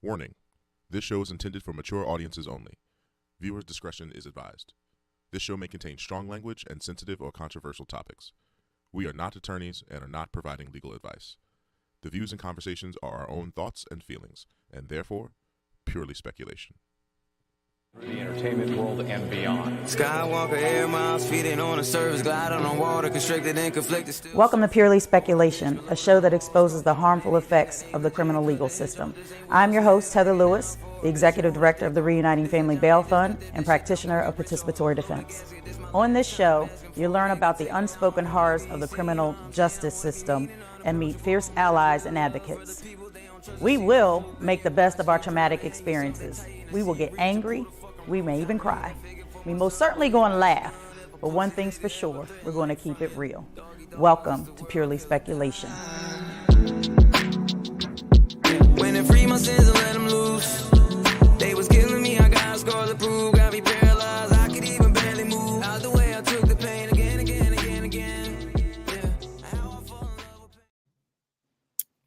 Warning: this show is intended for mature audiences only. Viewers' discretion is advised. This show may contain strong language and sensitive or controversial topics. We are not attorneys and are not providing legal advice. The views and conversations are our own thoughts and feelings, and therefore, purely speculation. The entertainment world and beyond. Skywalker air miles, feeding on a service, gliding on water, constricted and conflicted. Welcome to Purely Speculation, a show that exposes the harmful effects of the criminal legal system. I'm your host, Heather Lewis, the Executive Director of the Reuniting Family Bail Fund and practitioner of participatory defense. On this show, you'll learn about the unspoken horrors of the criminal justice system and meet fierce allies and advocates. We will make the best of our traumatic experiences. We will get angry. We may even cry. We most certainly going to laugh, but one thing's for sure, we're going to keep it real. Welcome to Purely Speculation. When they free my sins and let them loose, they was killing me, I got scars to prove, got me paralyzed, I could even barely move. Out the way I took the pain again.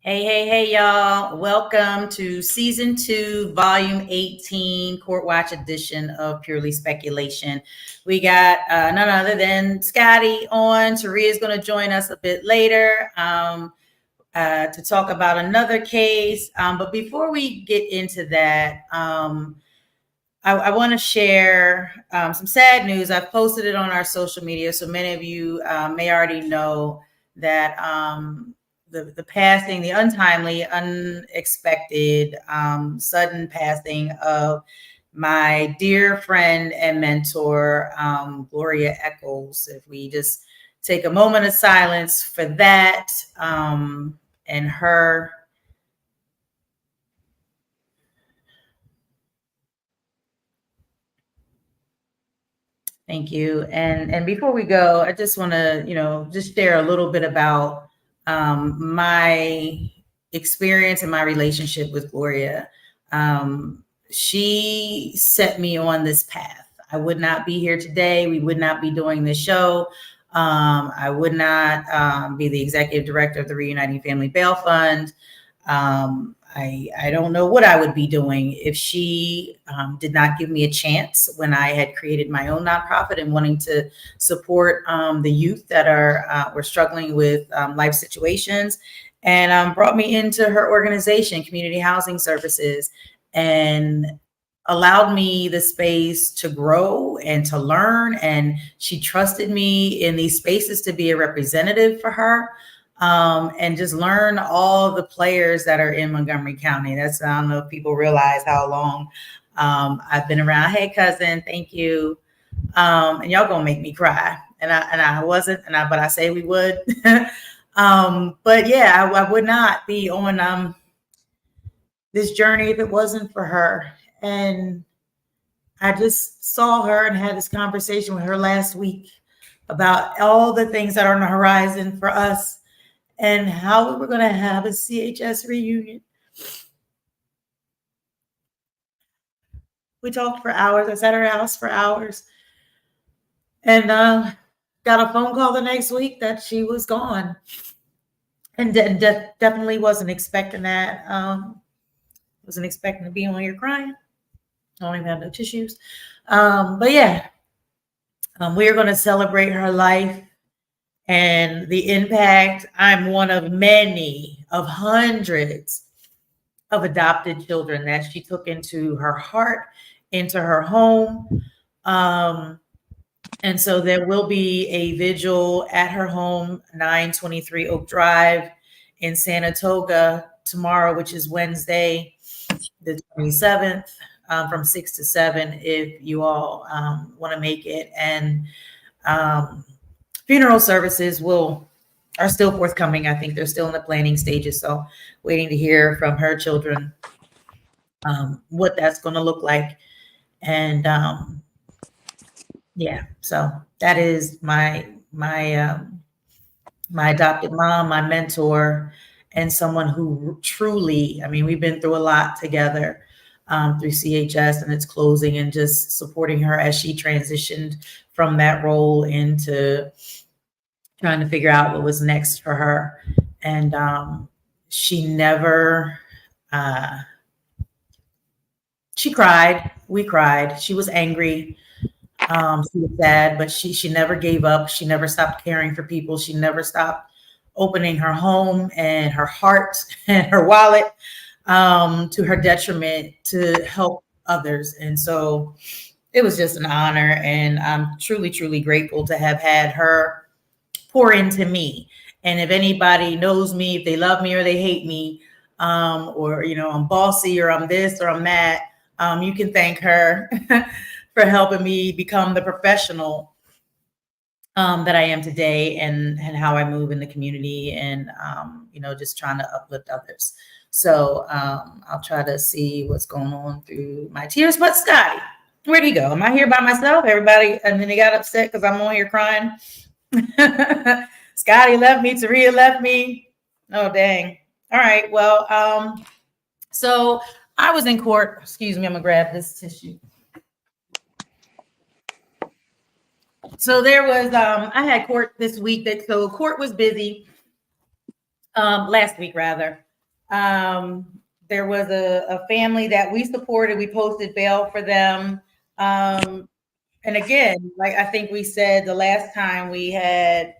Hey, y'all. Welcome to Season 2, Volume 18, Court Watch edition of Purely Speculation. We got none other than Scotty on. Taria is going to join us a bit later to talk about another case. But before we get into that, I want to share some sad news. I've posted it on our social media, so many of you may already know that the passing, the untimely, unexpected, sudden passing of my dear friend and mentor, Gloria Eccles. If we just take a moment of silence for that and her. Thank you. And before we go, I just want to, just share a little bit about my experience and my relationship with Gloria. She set me on this path. I would not be here today. We would not be doing this show. I would not be the executive director of the Reuniting Family Bail Fund. I don't know what I would be doing if she did not give me a chance when I had created my own nonprofit and wanting to support the youth that were struggling with life situations, and brought me into her organization, Community Housing Services, and allowed me the space to grow and to learn. And she trusted me in these spaces to be a representative for her. And just learn all the players that are in Montgomery County. I don't know if people realize how long I've been around. Hey, cousin, thank you. And y'all gonna make me cry. And I wasn't, but I say we would. But yeah, I would not be on this journey if it wasn't for her. And I just saw her and had this conversation with her last week about all the things that are on the horizon for us, and how we were going to have a CHS reunion. We talked for hours. I was at her house for hours. And got a phone call the next week that she was gone. And definitely wasn't expecting that. Wasn't expecting to be on here crying. I don't even have no tissues. But yeah, we are going to celebrate her life and the impact. I'm one of many, of hundreds of adopted children that she took into her heart, into her home. And so there will be a vigil at her home, 923 Oak Drive in Saratoga tomorrow, which is Wednesday, the 27th, from 6 to 7, if you all want to make it. And funeral services are still forthcoming. I think they're still in the planning stages. So waiting to hear from her children what that's going to look like. And yeah, so that is my adopted mom, my mentor, and someone who truly, we've been through a lot together through CHS and its closing, and just supporting her as she transitioned from that role into trying to figure out what was next for her. And she never she cried. We cried. She was angry. She was sad, but she never gave up. She never stopped caring for people. She never stopped opening her home and her heart and her wallet to her detriment to help others. And so it was just an honor. And I'm truly, truly grateful to have had her pour into me. And if anybody knows me, if they love me or they hate me, or, I'm bossy or I'm this or I'm that, you can thank her for helping me become the professional that I am today, and how I move in the community, and just trying to uplift others. So I'll try to see what's going on through my tears. But Scotty, where'd he go? Am I here by myself? Everybody, and then they got upset because I'm on here crying. Scotty left me. Taria left me. Oh dang! All right. Well, so I was in court. Excuse me. I'm gonna grab this tissue. So there was, I had court this week. So court was busy. Last week rather. There was a family that we supported. We posted bail for them. And again, like I think we said the last time we had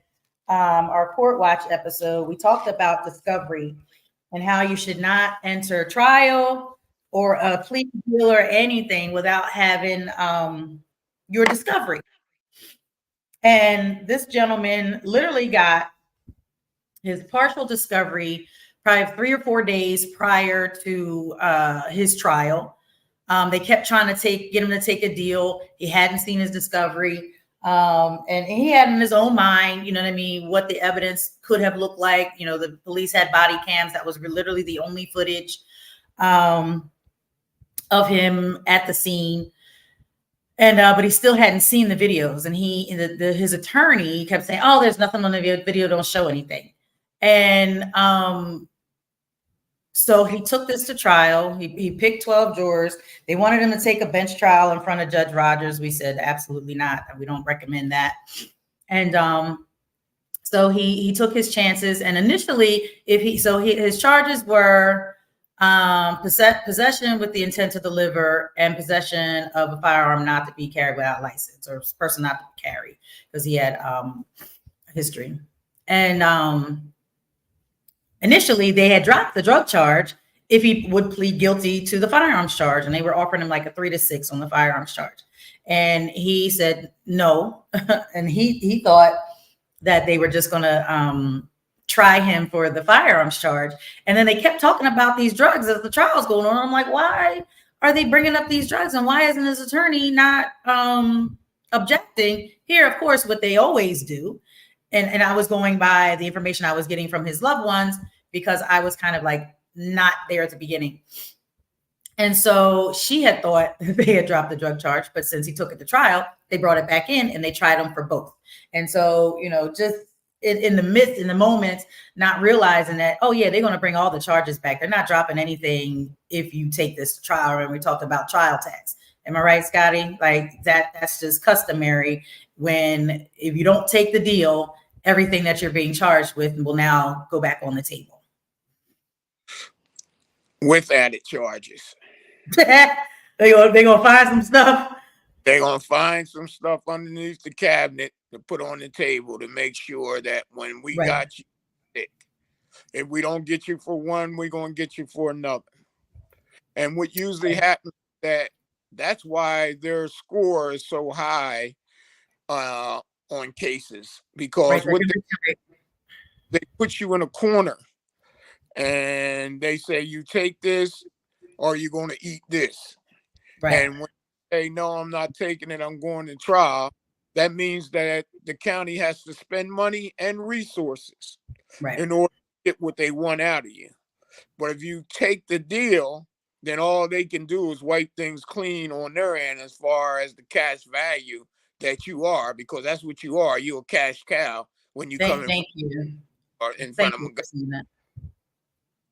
our court watch episode, we talked about discovery and how you should not enter trial or a plea deal or anything without having your discovery. And this gentleman literally got his partial discovery probably 3 or 4 days prior to his trial. They kept trying to get him to take a deal. He hadn't seen his discovery. And he had in his own mind, what the evidence could have looked like. The police had body cams. That was literally the only footage of him at the scene. And but he still hadn't seen the videos, and his attorney kept saying, "Oh, there's nothing on the video. Don't show anything." And so he took this to trial. He picked 12 jurors. They wanted him to take a bench trial in front of Judge Rogers. We said absolutely not. We don't recommend that. And so he took his chances. And initially, his charges were possession with the intent to deliver and possession of a firearm not to be carried without license, or person not to carry, because he had history. And initially they had dropped the drug charge if he would plead guilty to the firearms charge, and they were offering him like a 3 to 6 on the firearms charge, and he said no. And he thought that they were just going to try him for the firearms charge. And then they kept talking about these drugs as the trial's going on. I'm like, why are they bringing up these drugs? And why isn't his attorney not objecting here? Of course, what they always do. And I was going by the information I was getting from his loved ones, because I was kind of like not there at the beginning. And so she had thought they had dropped the drug charge, but since he took it to trial, they brought it back in and they tried him for both. And so, just in the moment, not realizing that, oh yeah, they're going to bring all the charges back. They're not dropping anything if you take this to trial. And we talked about trial tax. Am I right, Scotty? Like that's just customary if you don't take the deal, everything that you're being charged with will now go back on the table. With added charges. They're going to find some stuff. They're going to find some stuff underneath the cabinet to put on the table to make sure that when we got you, if we don't get you for one, we're going to get you for another. And what usually happens that's why their score is so high on cases, because they put you in a corner and they say, you take this or you're going to eat this. Right. And when you say, no, I'm not taking it, I'm going to trial, that means that the county has to spend money and resources in order to get what they want out of you. But if you take the deal, then all they can do is wipe things clean on their end as far as the cash value that you are, because that's what you are. You're a cash cow when you come in front of them.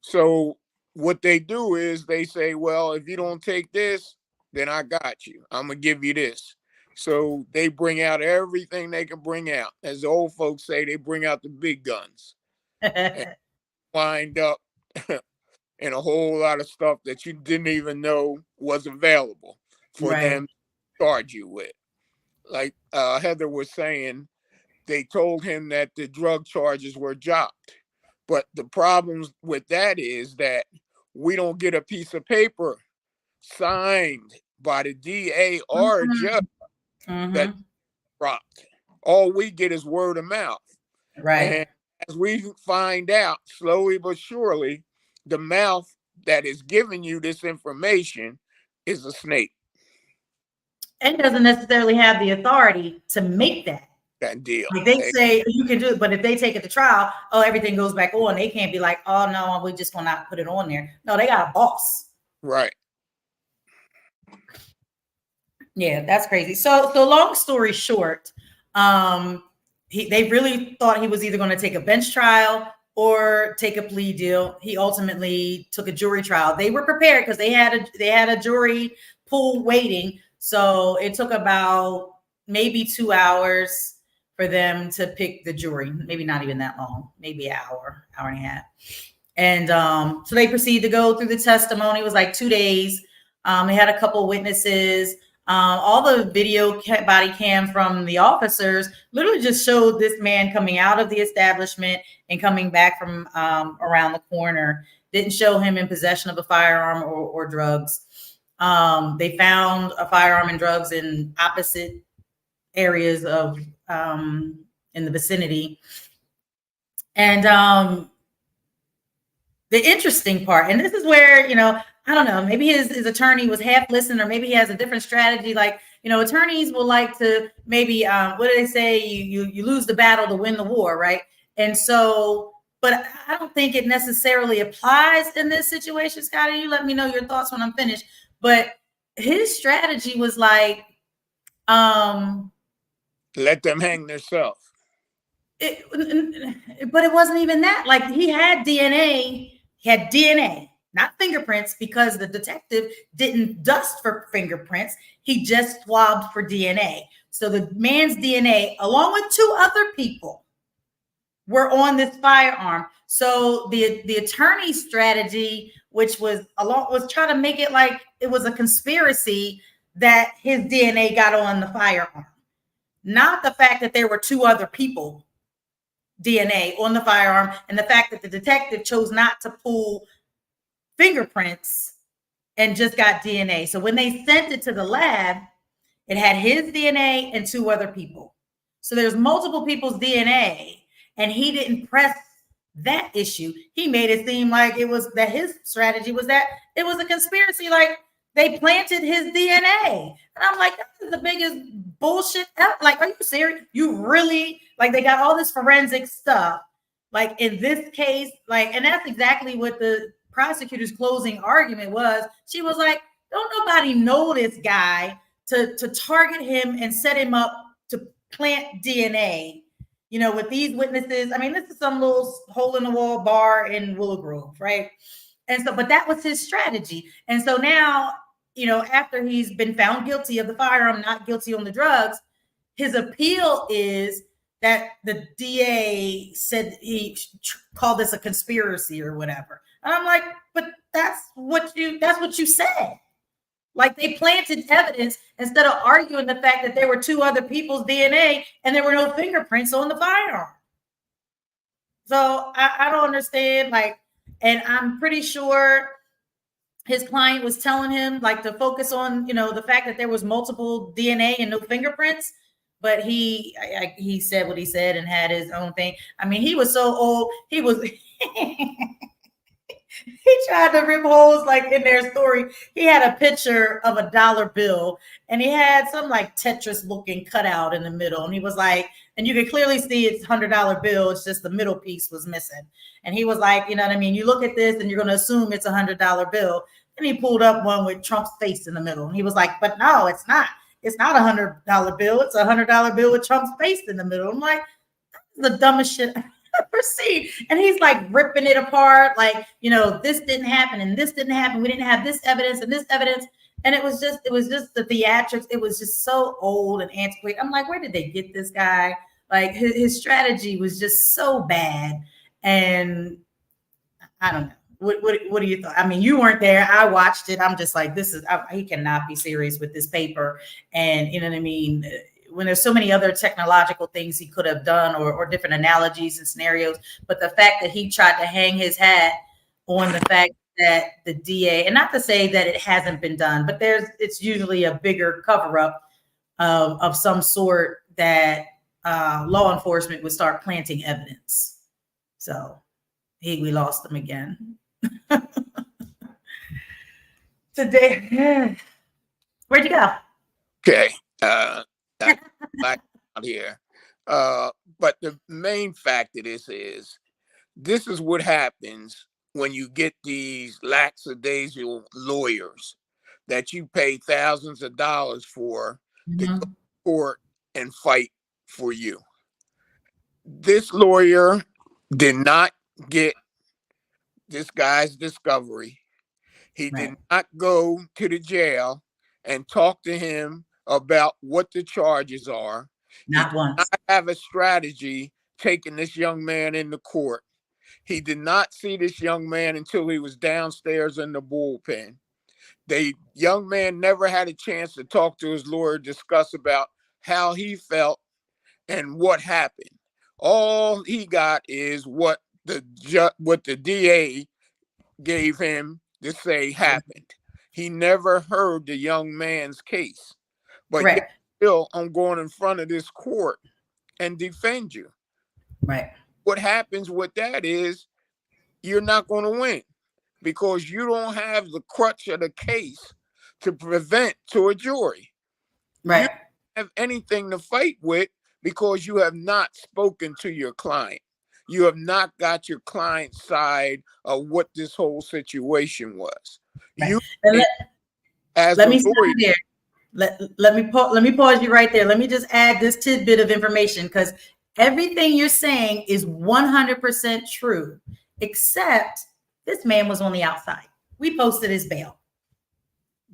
So what they do is they say, well, if you don't take this, then I got you. I'm going to give you this. So they bring out everything they can bring out. As the old folks say, they bring out the big guns. And wind up and a whole lot of stuff that you didn't even know was available for them to charge you with. Like Heather was saying, they told him that the drug charges were dropped. But the problem with that is that we don't get a piece of paper signed by the DA or a judge that dropped. All we get is word of mouth. Right. And as we find out, slowly but surely, the mouth that is giving you this information is a snake. And doesn't necessarily have the authority to make that deal. Like they say you can do it, but if they take it to trial, everything goes back on. They can't be like, oh no, we just will not put it on there. No, they got a boss. Right. Yeah, that's crazy. So long story short, they really thought he was either going to take a bench trial or take a plea deal. He ultimately took a jury trial. They were prepared because they had a jury pool waiting. So it took about maybe 2 hours for them to pick the jury. Maybe not even that long, maybe an hour and a half. And so they proceeded to go through the testimony. It was like 2 days. They had a couple witnesses. All the video body cam from the officers literally just showed this man coming out of the establishment and coming back from around the corner. Didn't show him in possession of a firearm or drugs. They found a firearm and drugs in opposite areas of in the vicinity. And the interesting part, and this is where, I don't know, maybe his attorney was half listening, or maybe he has a different strategy. Like, attorneys will like to maybe, what do they say? You lose the battle to win the war, right? And so, but I don't think it necessarily applies in this situation, Scotty. You let me know your thoughts when I'm finished. But his strategy was like, let them hang themselves. But it wasn't even that. Like, he had DNA, not fingerprints, because the detective didn't dust for fingerprints. He just swabbed for DNA. So the man's DNA, along with 2 other people, were on this firearm. So the attorney's strategy, which was trying to make it like it was a conspiracy that his DNA got on the firearm, not the fact that there were 2 other people DNA on the firearm, and the fact that the detective chose not to pull fingerprints and just got DNA. So when they sent it to the lab, it had his DNA and 2 other people. So there's multiple people's DNA, and he didn't press that issue. He made it seem like it was that his strategy was that it was a conspiracy, like they planted his DNA. And I'm like, this is the biggest bullshit ever. Like, are you serious? You really, like, they got all this forensic stuff. Like, in this case, like, and that's exactly what the prosecutor's closing argument was. She was like, don't nobody know this guy to target him and set him up to plant DNA, with these witnesses. I mean, this is some little hole in the wall bar in Willow Grove, right? And so, but that was his strategy. And so now, after he's been found guilty of the firearm, not guilty on the drugs, his appeal is that the DA said he called this a conspiracy or whatever. And I'm like, but that's what you said. Like, they planted evidence instead of arguing the fact that there were 2 other people's DNA and there were no fingerprints on the firearm. So I don't understand. Like, and I'm pretty sure his client was telling him, like, to focus on, the fact that there was multiple DNA and no fingerprints. But he said what he said and had his own thing. I mean, he was so old. He was he tried to rip holes like in their story. He had a picture of a dollar bill, and he had some like Tetris looking cutout in the middle. And he was like, and you can clearly see it's $100 bill. It's just the middle piece was missing. And he was like, you know what I mean? You look at this and you're going to assume it's $100 bill. And he pulled up one with Trump's face in the middle. And he was like, but no, it's not. It's not $100 bill. It's $100 bill with Trump's face in the middle. I'm like, that's the dumbest shit I've ever seen. And he's like ripping it apart. Like, this didn't happen and this didn't happen. We didn't have this evidence and this evidence. And it was just the theatrics. It was just so old and antiquated. I'm like, where did they get this guy? Like, his strategy was just so bad. And I don't know. what do you thought? I mean, you weren't there. I watched it. I'm just like, he cannot be serious with this paper. And you know what I mean? When there's so many other technological things he could have done or different analogies and scenarios, but the fact that he tried to hang his hat on the fact that the DA, and not to say that it hasn't been done, but it's usually a bigger cover up of some sort that law enforcement would start planting evidence. So we lost them again. Today, where'd you go? Okay. Like out here. But the main fact of this is what happens when you get these lackadaisical lawyers that you pay thousands of dollars for to go to court and fight for you. This lawyer did not get this guy's discovery. He did not go to the jail and talk to him about what the charges are. Not once. Not have a strategy taking this young man into court. He did not see this young man until he was downstairs in the bullpen. The young man never had a chance to talk to his lawyer, discuss about how he felt and what happened. All he got is what the DA gave him to say happened. He never heard the young man's case. But yet still, I'm going in front of this court and defend you. Right. What happens with that is you're not going to win because you don't have the crutch of the case to present to a jury. Right. You don't have anything to fight with because you have not spoken to your client. You have not got your client's side of what this whole situation was. Right. Let me pause you right there. Let me just add this tidbit of information because everything you're saying is 100% true, except this man was on the outside. We posted his bail.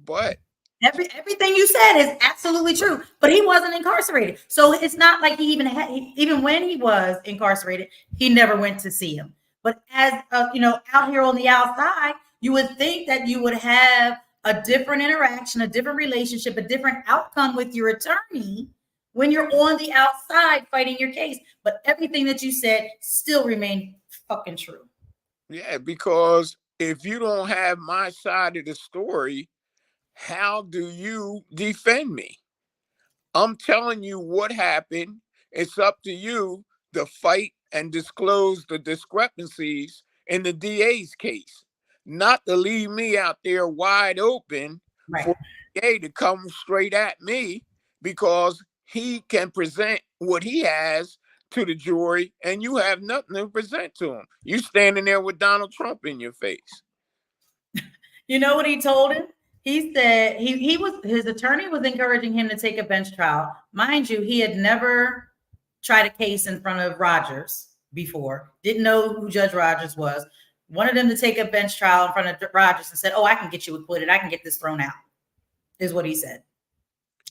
But everything you said is absolutely true, but he wasn't incarcerated. So it's not like he even when he was incarcerated, he never went to see him. But as out here on the outside, you would think that you would have a different interaction, a different relationship, a different outcome with your attorney when you're on the outside fighting your case. But everything that you said still remained fucking true. Yeah, because if you don't have my side of the story, how do you defend me? I'm telling you what happened. It's up to you to fight and disclose the discrepancies in the DA's case, not to leave me out there wide open for the DA to come straight at me because he can present what he has to the jury and you have nothing to present to him. You standing there with Donald Trump in your face. You know what he told him? He said his attorney was encouraging him to take a bench trial. Mind you, he had never tried a case in front of Rogers before. Didn't know who Judge Rogers was. Wanted him to take a bench trial in front of Rogers and said, "Oh, I can get you acquitted. I can get this thrown out," is what he said.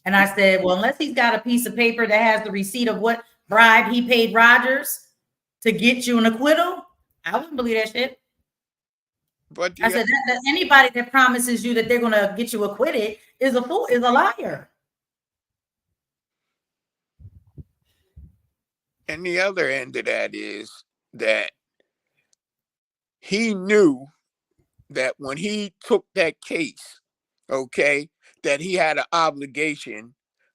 And I said, well, unless he's got a piece of paper that has the receipt of what bribe he paid Rogers to get you an acquittal, I wouldn't believe that shit. But I said that anybody that promises you that they're going to get you acquitted is a fool, is a liar. And the other end of that is that he knew that when he took that case, okay, that he had an obligation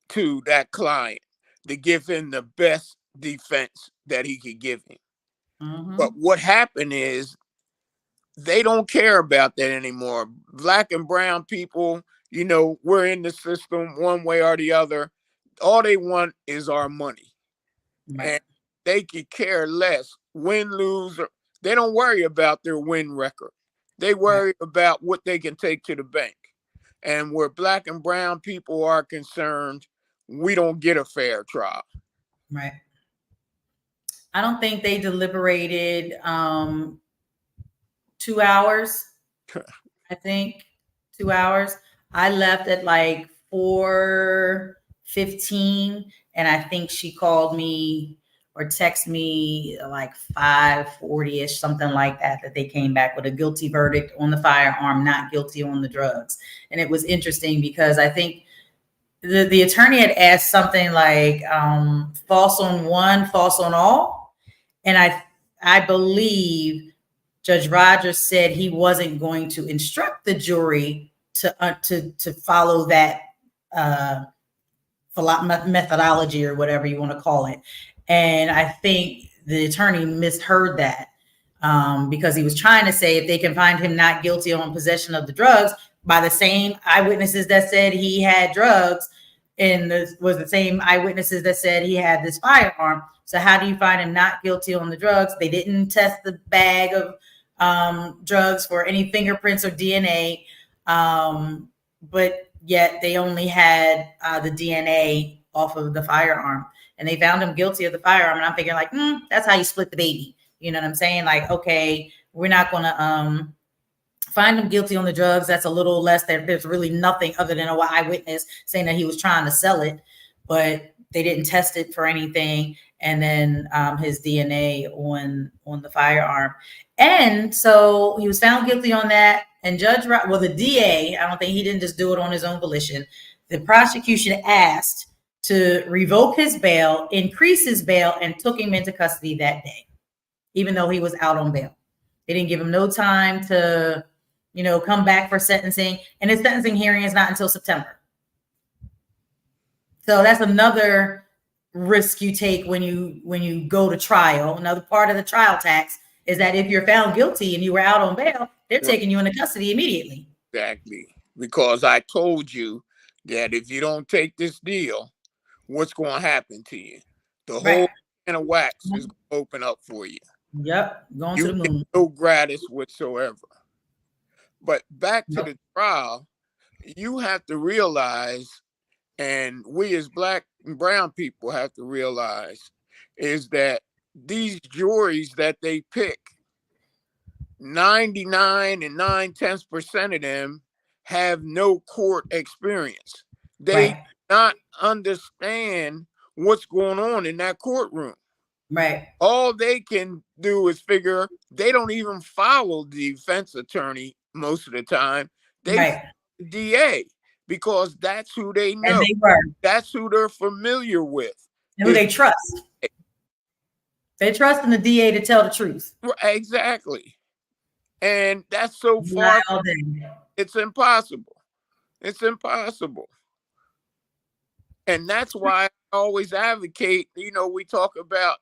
to that client to give him the best defense that he could give him. Mm-hmm. But what happened is they don't care about that anymore. Black and brown people, we're in the system one way or the other. All they want is our money. Right. And they could care less, win, lose. They don't worry about their win record. They worry about what they can take to the bank. And where black and brown people are concerned, we don't get a fair trial. Right. I don't think they deliberated 2 hours. I think 2 hours. I left at like 4:15, and I think she called me or text me like 5:40ish, something like that, that they came back with a guilty verdict on the firearm, not guilty on the drugs. And it was interesting because I think the attorney had asked something like false on one, false on all. And I believe Judge Rogers said he wasn't going to instruct the jury to follow that methodology or whatever you want to call it. And I think the attorney misheard that because he was trying to say if they can find him not guilty on possession of the drugs by the same eyewitnesses that said he had drugs, and was the same eyewitnesses that said he had this firearm. So how do you find him not guilty on the drugs? They didn't test the bag of drugs for any fingerprints or DNA, but yet they only had the DNA off of the firearm, and they found him guilty of the firearm. And I'm thinking like, that's how you split the baby. You know what I'm saying? Like, okay, we're not going to find him guilty on the drugs. That's a little less. There's really nothing other than an eyewitness saying that he was trying to sell it, but they didn't test it for anything. And then his DNA on the firearm. And so he was found guilty on that. And the DA, I don't think he didn't just do it on his own volition. The prosecution asked to revoke his bail, increase his bail, and took him into custody that day, even though he was out on bail. They didn't give him no time to, come back for sentencing. And his sentencing hearing is not until September. So that's another risk you take when you go to trial. Another part of the trial tax is that if you're found guilty and you were out on bail, they're taking you into custody immediately. Exactly. Because I told you that if you don't take this deal, what's going to happen to you? The whole can of wax is going to open up for you. Yep. Going to the moon. No gratis whatsoever. But back to the trial, you have to realize, and we as Black and brown people have to realize, is that these juries that they pick, 99 and 9/10% of them have no court experience. They not understand what's going on in that courtroom. Right. All they can do is figure. They don't even follow the defense attorney most of the time. They follow the DA because that's who they know. And they were. That's who they're familiar with. And who they trust. They trust in the DA to tell the truth. Exactly. And that's so far. It's impossible. It's impossible. And that's why I always advocate, we talk about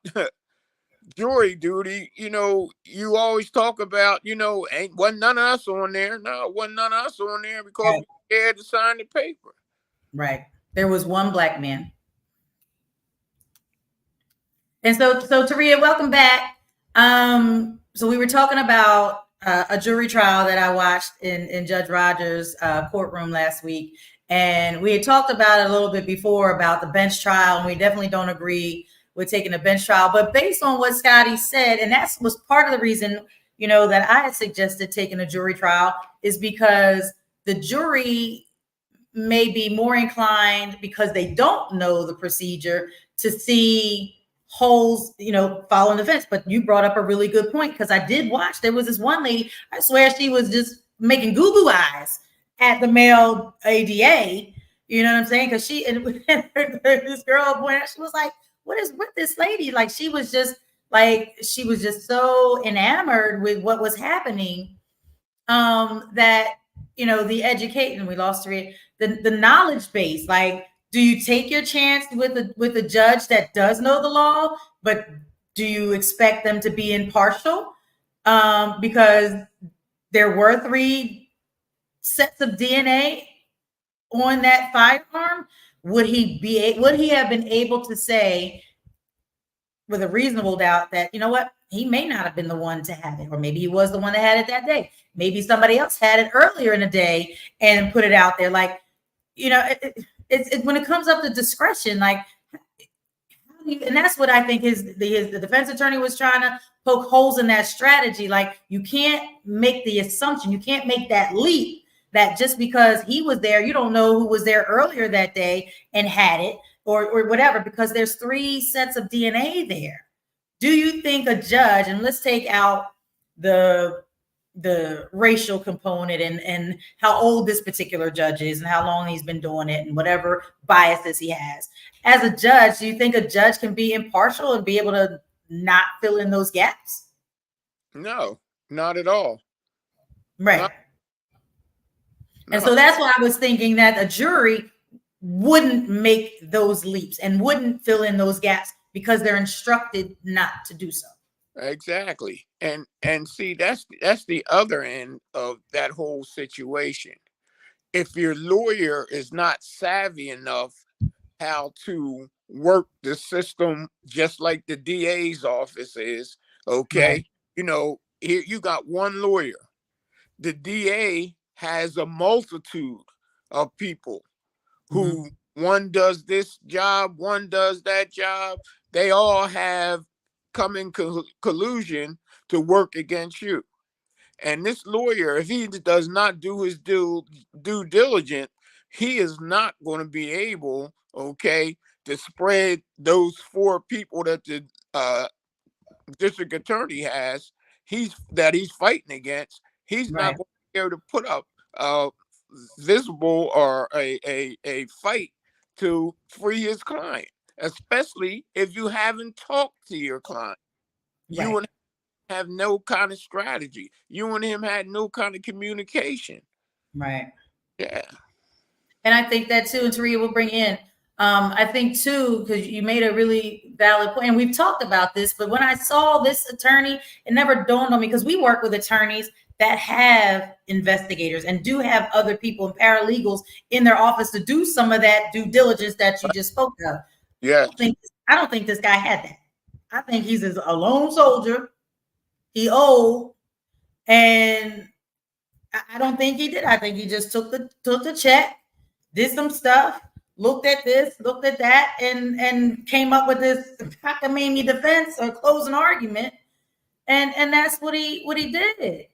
jury duty, you always talk about, wasn't none of us on there. No, wasn't none of us on there because we scared to sign the paper. Right. There was one Black man. And so Taria, welcome back. So we were talking about a jury trial that I watched in Judge Rogers' courtroom last week. And we had talked about it a little bit before about the bench trial, and we definitely don't agree with taking a bench trial. But based on what Scotty said, and that was part of the reason, that I had suggested taking a jury trial, is because the jury may be more inclined, because they don't know the procedure, to see holes, following the fence. But you brought up a really good point, because I did watch. There was this one lady, I swear she was just making goo-goo eyes at the male ADA, you know what I'm saying? Because this girl pointed out, she was like, "What is with this lady?" Like she was just so enamored with what was happening, that the educating, we lost the knowledge base. Like, do you take your chance with a judge that does know the law, but do you expect them to be impartial? Because there were 3 sets of DNA on that firearm. Would he have been able to say with a reasonable doubt that, he may not have been the one to have it, or maybe he was the one that had it that day. Maybe somebody else had it earlier in the day and put it out there. Like, it's when it comes up to discretion, like, and that's what I think the defense attorney was trying to poke holes in that strategy. Like, you can't make the assumption, you can't make that leap that just because he was there, you don't know who was there earlier that day and had it. or whatever, because there's 3 sets of DNA there. Do you think a judge, and let's take out the racial component and how old this particular judge is and how long he's been doing it and whatever biases he has. As a judge, do you think a judge can be impartial and be able to not fill in those gaps? No, not at all. Right. No. And so that's why I was thinking that a jury wouldn't make those leaps and wouldn't fill in those gaps because they're instructed not to do so. Exactly. And see, that's the other end of that whole situation. If your lawyer is not savvy enough how to work the system just like the DA's office is, okay? Right. You know, here you got one lawyer. The DA has a multitude of people who one does this job, one does that job. They all have come in collusion to work against you. And this lawyer, if he does not do his due diligence, he is not going to be able, okay, to spread those 4 people that the district attorney has, he's fighting against. He's not going to be able to put up visible or a fight to free his client, especially if you haven't talked to your client. Right. You and him have no kind of strategy. You and him had no kind of communication. Right. Yeah. And I think that too, and Taria will bring in, I think too, because you made a really valid point, and we've talked about this, but when I saw this attorney, it never dawned on me, because we work with attorneys that have investigators and do have other people and paralegals in their office to do some of that due diligence that you just spoke of. Yeah. I don't think this guy had that. I think he's a lone soldier. He old, and I don't think he did. I think he just took the check, did some stuff, looked at this, looked at that, and came up with this cockamamie defense or closing argument, and that's what he did.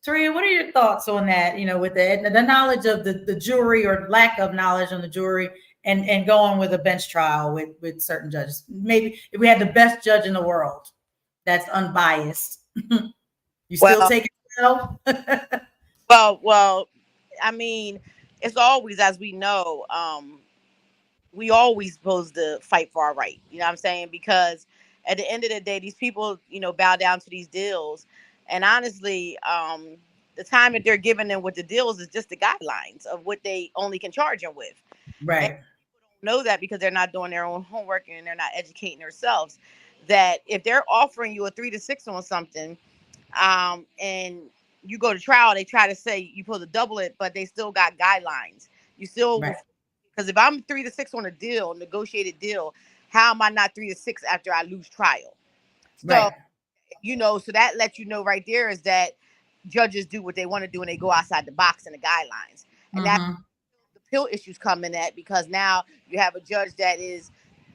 Taria, what are your thoughts on that? You know, with the knowledge of the jury or lack of knowledge on the jury, and going with a bench trial with certain judges. Maybe if we had the best judge in the world that's unbiased, you still take it well? Well, I mean, it's always, as we know, we always supposed to fight for our right. You know what I'm saying? Because at the end of the day, these people, you know, bow down to these deals. And honestly, the time that they're giving them with the deals is just the guidelines of what they only can charge them with. Right. And people don't know that because they're not doing their own homework and they're not educating themselves. That if they're offering you a 3 to 6 on something, and you go to trial, they try to say you supposed to double it, but they still got guidelines. You still, because if I'm 3 to 6 on a deal, negotiated deal, how am I not 3 to 6 after I lose trial? So, you know, so that lets you know right there is that judges do what they want to do and they go outside the box and the guidelines. And that's the pill issues come in that, because now you have a judge that is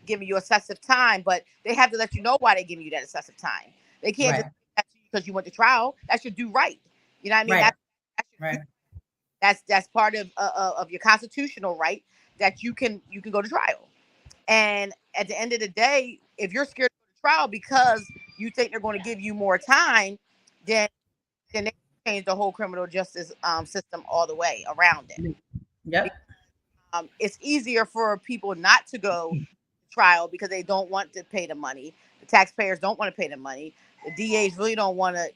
giving you excessive time, but they have to let you know why they're giving you that excessive time. They can't just because you went to trial. That's your due right. You know what I mean? That's part of your constitutional right that you can go to trial. And at the end of the day, if you're scared to go to trial because you think they're going to give you more time, then they change the whole criminal justice system all the way around it. Yep. It's easier for people not to go to trial because they don't want to pay the money. The taxpayers don't want to pay the money. The DAs really don't want to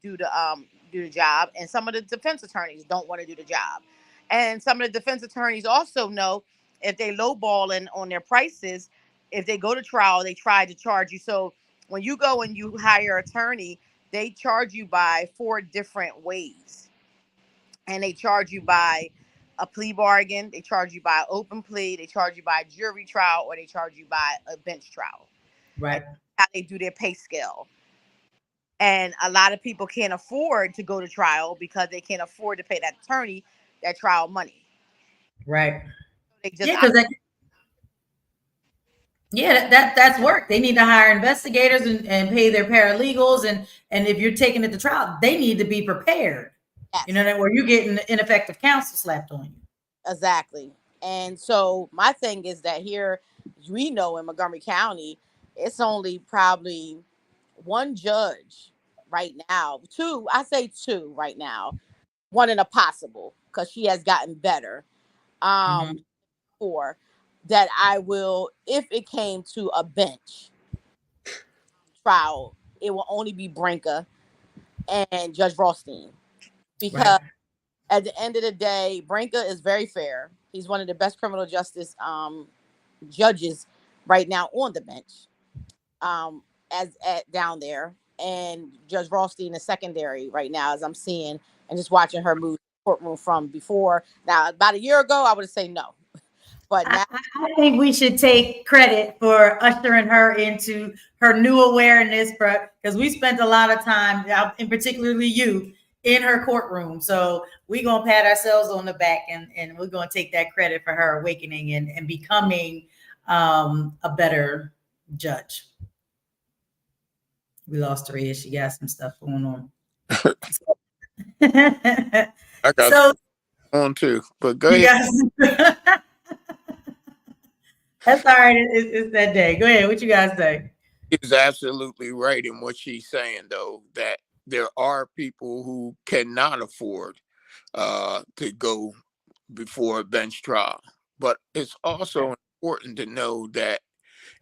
do the job, and some of the defense attorneys don't want to do the job. And some of the defense attorneys also know if they lowballing on their prices, if they go to trial, they try to charge you. So when you go and you hire an attorney, they charge you by 4 different ways. And they charge you by a plea bargain, they charge you by open plea, they charge you by jury trial, or they charge you by a bench trial. Right. That's how they do their pay scale. And a lot of people can't afford to go to trial because they can't afford to pay that attorney that trial money. Right. They just that's work. They need to hire investigators and pay their paralegals, and if you're taking it to trial, they need to be prepared. Yes. You know, where you're getting ineffective counsel slapped on you. Exactly. And so my thing is that here, we know in Montgomery County, it's only probably one judge right now. Two, I say two right now. One in a possible, because she has gotten better. Mhm. For that, I will, if it came to a bench trial, it will only be Brinka and Judge Rothstein, Right. because at the end of the day, Brinka is very fair. He's one of the best criminal justice judges right now on the bench, as at down there, and Judge Rothstein is secondary right now, as I'm seeing and just watching her move courtroom from before. Now, about a year ago, I would say no, but now, I think we should take credit for ushering her into her new awareness, because we spent a lot of time, and particularly you, in her courtroom. So we're gonna pat ourselves on the back, and we're gonna take that credit for her awakening and becoming a better judge. We lost Taria. She got some stuff going on. I got So on too, but go you ahead. guys, that's all right. It's that day. Go ahead. What you guys say? Is absolutely right in what she's saying, though, that there are people who cannot afford to go before a bench trial. But it's also important to know that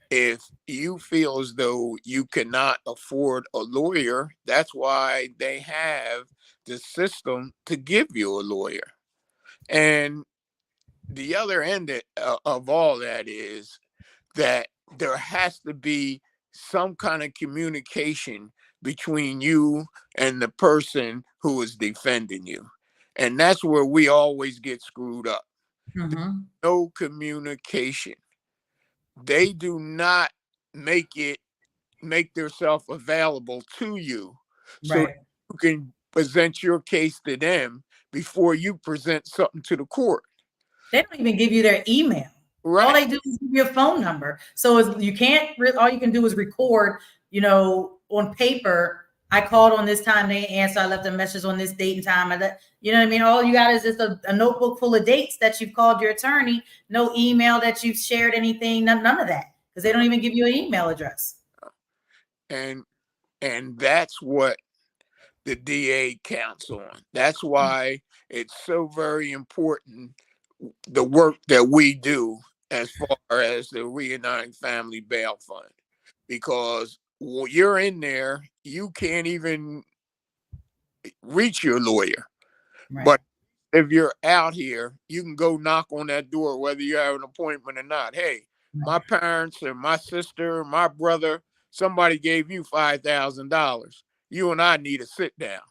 if you feel as though you cannot afford a lawyer, that's why they have the system to give you a lawyer. And the other end of all that is that there has to be some kind of communication between you and the person who is defending you. And that's where we always get screwed up. Mm-hmm. No communication. They do not make themselves available to you so Right. you can present your case to them before you present something to the court. They don't even give you their email. All Right. they do is give you a phone number. So you can't. All you can do is record. On paper. I called on this time. They answer. I left a message on this date and time. You know what I mean? All you got is just a notebook full of dates that you've called your attorney. No email that you've shared anything. None of that, because they don't even give you an email address. And that's what the DA counts on. That's why it's so very important, the work that we do as far as the Reuniting Family Bail Fund, because when you're in there, you can't even reach your lawyer. Right. But if you're out here, you can go knock on that door, whether you have an appointment or not. Hey, my parents or my sister, or my brother, somebody gave you $5,000. You and I need to sit down.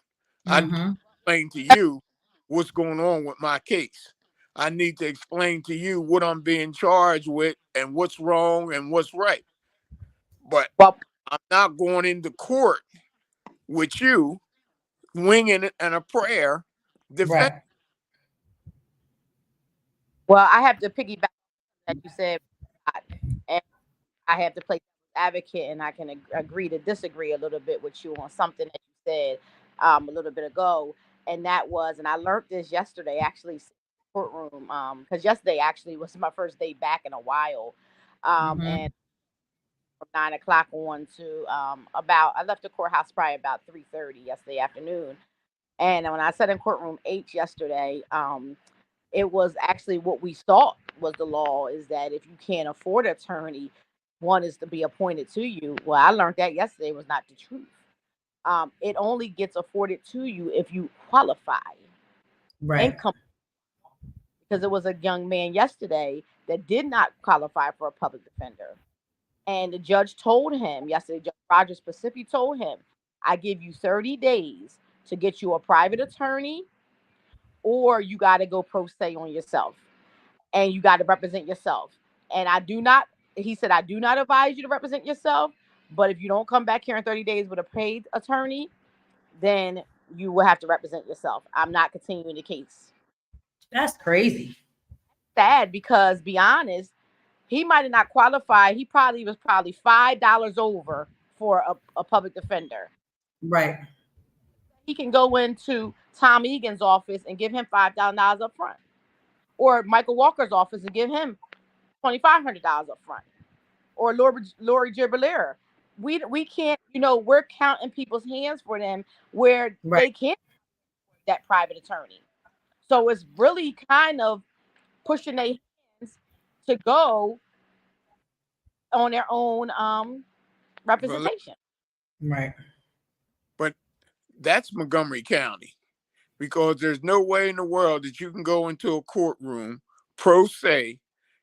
I need to Mm-hmm. explain to you what's going on with my case. I need to explain to you what I'm being charged with and what's wrong and what's right. But well, I'm not going into court with you winging it and a prayer defense. Right. well, I have to piggyback that you said, and I have to play advocate, and I can agree to disagree a little bit with you on something that you said a little bit ago, and that was, and I learned this yesterday, actually, courtroom, because yesterday actually was my first day back in a while, Mm-hmm. and from 9 o'clock on to about, I left the courthouse probably about 3:30 yesterday afternoon, and when I sat in courtroom H yesterday, it was actually what we thought was the law, is that if you can't afford an attorney, one is to be appointed to you. Well, I learned that yesterday was not the truth. It only gets afforded to you if you qualify and Right. come, because it was a young man yesterday that did not qualify for a public defender. And the judge told him yesterday, Judge Rogers specifically told him, I give you 30 days to get you a private attorney, or you got to go pro se on yourself, and you got to represent yourself. And he said, I do not advise you to represent yourself, but if you don't come back here in 30 days with a paid attorney, then you will have to represent yourself. I'm not continuing the case. That's crazy. Sad, because, be honest, he might have not qualified. He probably was $5 over for a public defender. Right. He can go into Tom Egan's office and give him $5,000 up front. or Michael Walker's office and give him $2,500 up front, or Lori Gibbler. We can't, we're counting people's hands for them where they can't afford that private attorney. So it's really kind of pushing their hands to go on their own representation. Right. But that's Montgomery County, because there's no way in the world that you can go into a courtroom pro se.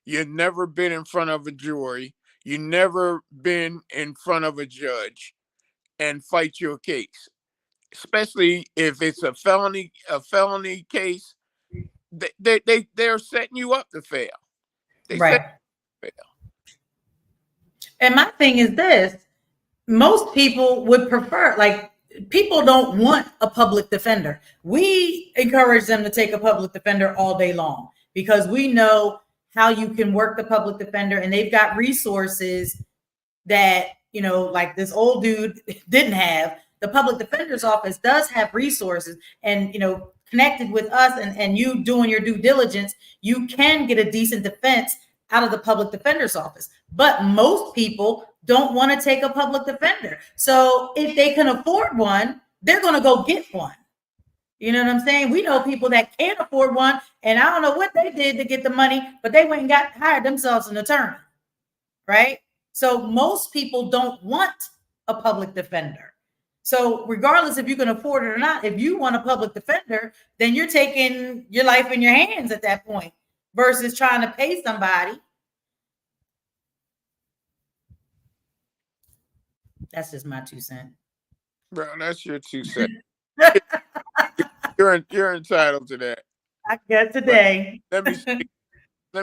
You've never been in front of a jury. You've never been in front of a judge and fight your case, especially if it's a felony case. They're setting you up to fail. Right. And my thing is this: most people would prefer, like, people don't want a public defender. We encourage them to take a public defender all day long because we know how you can work the public defender, and they've got resources that, like this old dude didn't have. The public defender's office does have resources, and, connected with us and you doing your due diligence, you can get a decent defense out of the public defender's office. But most people don't want to take a public defender. So if they can afford one, they're going to go get one. You know what I'm saying? We know people that can't afford one, and I don't know what they did to get the money, but they went and hired themselves an attorney, right? So most people don't want a public defender. So regardless if you can afford it or not, if you want a public defender, then you're taking your life in your hands at that point versus trying to pay somebody. That's just my 2 cents. Bro, that's your 2 cents. You're entitled to that. I guess today. Let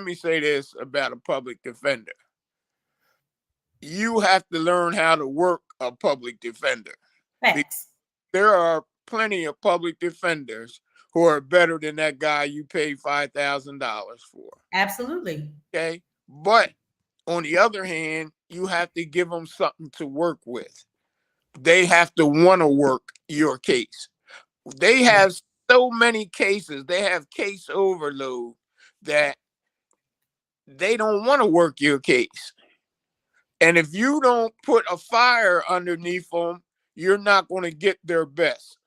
me say this about a public defender. You have to learn how to work a public defender. Thanks. There are plenty of public defenders who are better than that guy you paid $5,000 for. Absolutely. Okay. But on the other hand, you have to give them something to work with. They have to want to work your case. They have so many cases. They have case overload that they don't want to work your case. And if you don't put a fire underneath them, you're not going to get their best.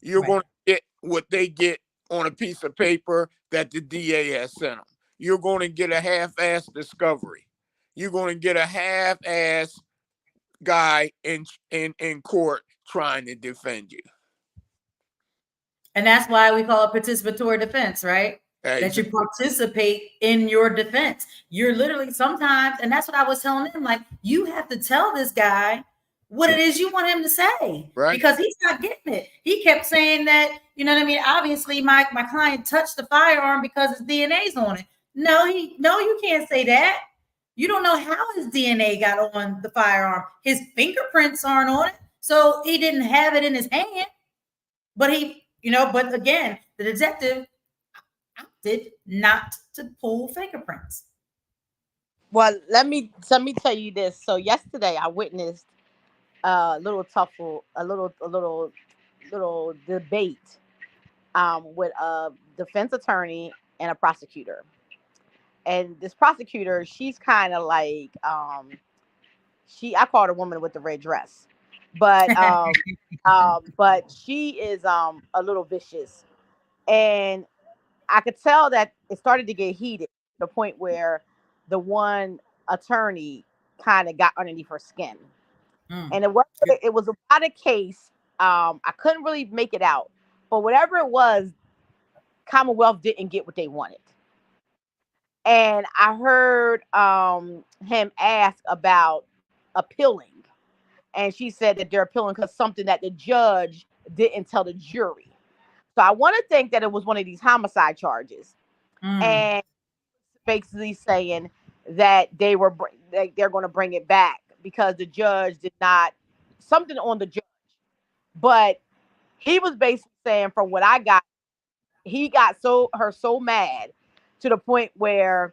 You're going to get what they get on a piece of paper that the DA has sent them. You're going to get a half-ass discovery. You're going to get a half-ass guy in court trying to defend you. And that's why we call it participatory defense, right? That you participate in your defense. You're literally sometimes, and that's what I was telling him, like, you have to tell this guy what it is you want him to say, right? Because he's not getting it. He kept saying that, you know what I mean? Obviously, my client touched the firearm because his DNA's on it. No, you can't say that. You don't know how his DNA got on the firearm. His fingerprints aren't on it, so he didn't have it in his hand. But but again, the detective opted not to pull fingerprints. Well, let me tell you this. So yesterday, I witnessed a little debate with a defense attorney and a prosecutor. And this prosecutor, she's kind of like I call her a woman with the red dress, but but she is a little vicious, and I could tell that it started to get heated to the point where the one attorney kind of got underneath her skin. And it was about a case. I couldn't really make it out, but whatever it was, Commonwealth didn't get what they wanted. And I heard him ask about appealing, and she said that they're appealing because something that the judge didn't tell the jury. So I want to think that it was one of these homicide charges, and basically saying that they're going to bring it back because the judge did not, something on the judge. But he was basically saying, from what I got, he got her so mad to the point where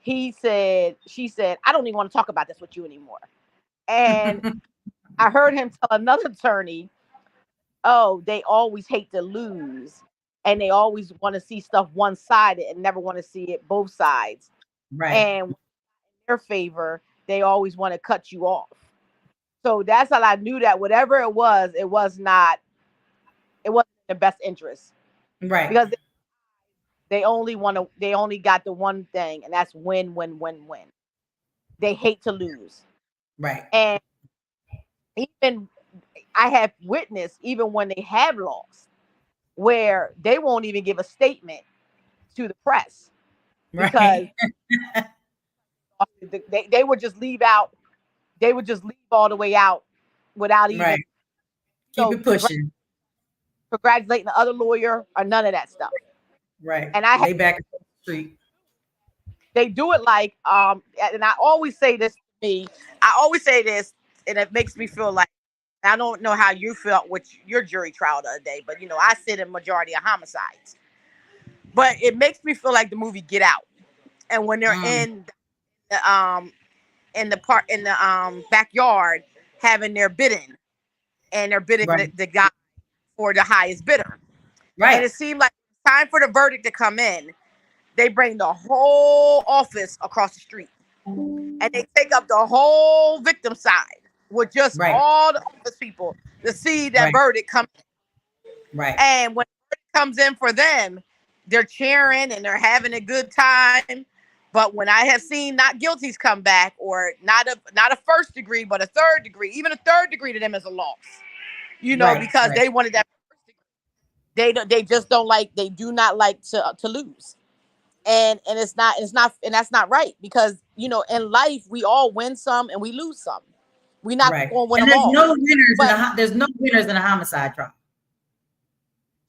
she said, I don't even want to talk about this with you anymore. And I heard him tell another attorney, oh, they always hate to lose. and they always want to see stuff one-sided and never want to see it both sides. Right. And in their favor, they always want to cut you off. So that's how I knew that whatever it wasn't in the best interest. Right. Because they only got the one thing, and that's win, win, win, win. They hate to lose. Right. And even I have witnessed, even when they have lost, where they won't even give a statement to the press because they would just leave out. They would just leave all the way out without even keep it pushing, congratulating the other lawyer or none of that stuff. Right. And they back up the street. They do it like and I always say this to me. I always say this, and it makes me feel like, I don't know how you felt with your jury trial the other day, but I sit in majority of homicides. But it makes me feel like the movie Get Out. And when they're in the backyard having their bidding, and they're bidding the guy for the highest bidder. Right. And it seemed like it's time for the verdict to come in. They bring the whole office across the street, and they take up the whole victim side with just all the office people to see that verdict come in. Right. And when it comes in for them, they're cheering and they're having a good time. But when I have seen not guilties come back, or not a first degree, but a third degree, even a third degree to them is a loss. Because they wanted that first degree. They just don't like. They do not like to lose. And that's not right, because in life we all win some and we lose some. We're not going to win them all. There's no winners in a homicide trial.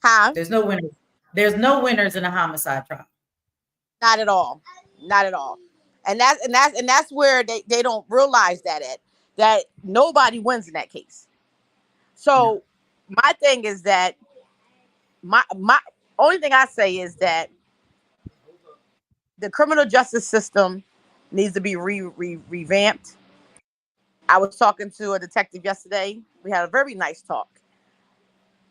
Huh? There's no winners. There's no winners in a homicide trial. Not at all. Not at all. And that's where they don't realize that nobody wins in that case. So my thing is that my only thing I say is that the criminal justice system needs to be revamped. I was talking to a detective yesterday. We had a very nice talk.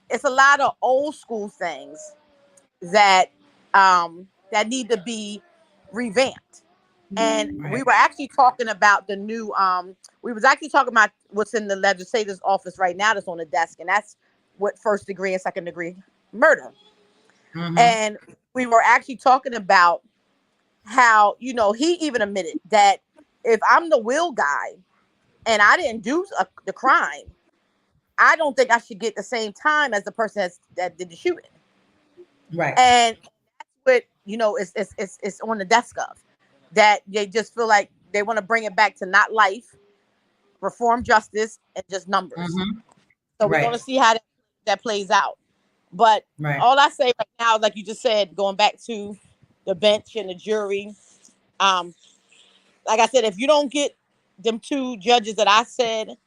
It's a lot of old school things that need to be revamped. And we were actually talking about the new we was actually talking about what's in the legislator's office right now that's on the desk, and that's what first degree and second degree murder. And we were actually talking about how, he even admitted that if I'm the will guy and I didn't do the crime, I don't think I should get the same time as the person that did the shooting. Right. And that's what, it's on the desk of, that they just feel like they want to bring it back to not life, reform justice, and just numbers. So we're going to see how that plays out. But all I say right now, like you just said, going back to the bench and the jury, like I said, if you don't get them two judges that I said,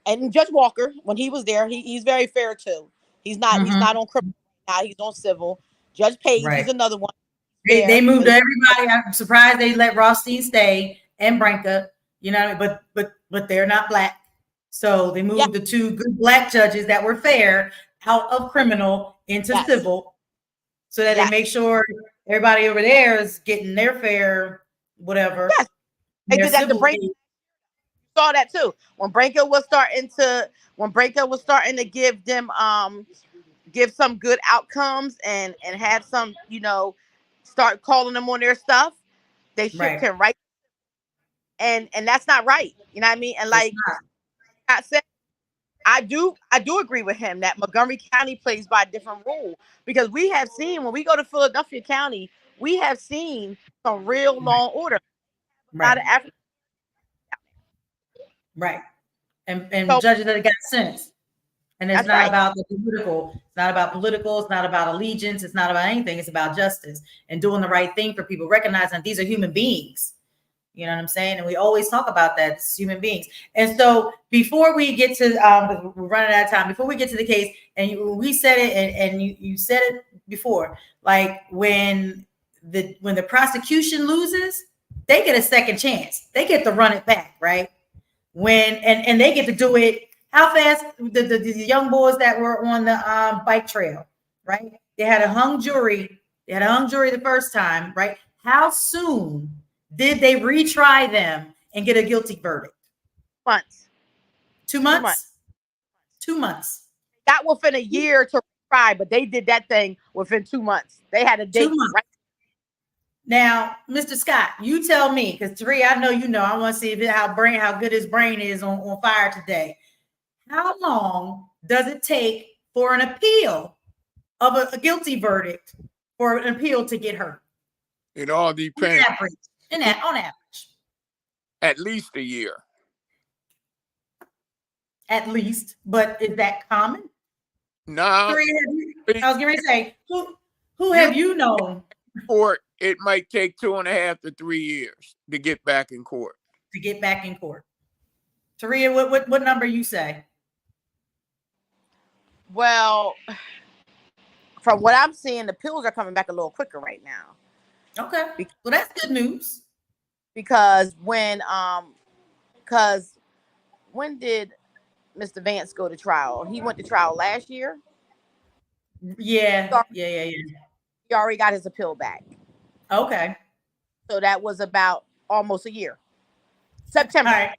and Judge Walker, when he was there, he's very fair too. He's not on criminal now, he's on civil. Judge Page is another one. They moved everybody. I'm surprised they let Rothstein stay and Branca, but they're not black. So they moved the two good black judges that were fair out of criminal into civil, so that they make sure everybody over there is getting their fair, whatever. Yes. They did that to Branca. Saw that too. When Branca was starting to give them give some good outcomes and have some, start calling them on their stuff, they shipped him right. And that's not right. You know what I mean? And like I said, I do agree with him that Montgomery County plays by a different rule, because we have seen, when we go to Philadelphia County, we have seen some real law and order. A lot of African. Right. And so, judges that got sentenced. And it's not about the political. It's not about political. It's not about allegiance. It's not about anything. It's about justice and doing the right thing for people, recognizing that these are human beings. You know what I'm saying? And we always talk about that, as human beings. And so before we get to, we're running out of time, before we get to the case, and we said it, and you said it before, like when the prosecution loses, they get a second chance. They get to run it back, right? And they get to do it. How fast the young boys that were on the bike trail, right? they had a hung jury. They had a hung jury the first time, right? How soon did they retry them and get a guilty verdict? Months. 2 months? 2 months. Got within a year to retry, but they did that thing within 2 months. They had a date. 2 months. Right? Now, Mr. Scott, you tell me, because Taria, I know you know. I want to see how good his brain is on fire today. How long does it take for an appeal of a guilty verdict for an appeal to get heard? It all depends. On average. At least a year. At least, but is that common? No. I was going to say, who have you known? Or it might take 2.5 to 3 years to get back in court. Taria, what number you say? Well, from what I'm seeing, the appeals are coming back a little quicker right now. Okay. Well, that's good news. Because when did Mr. Vance go to trial? He went to trial last year. Yeah. He already got his appeal back. Okay. So that was about almost a year. September. All right.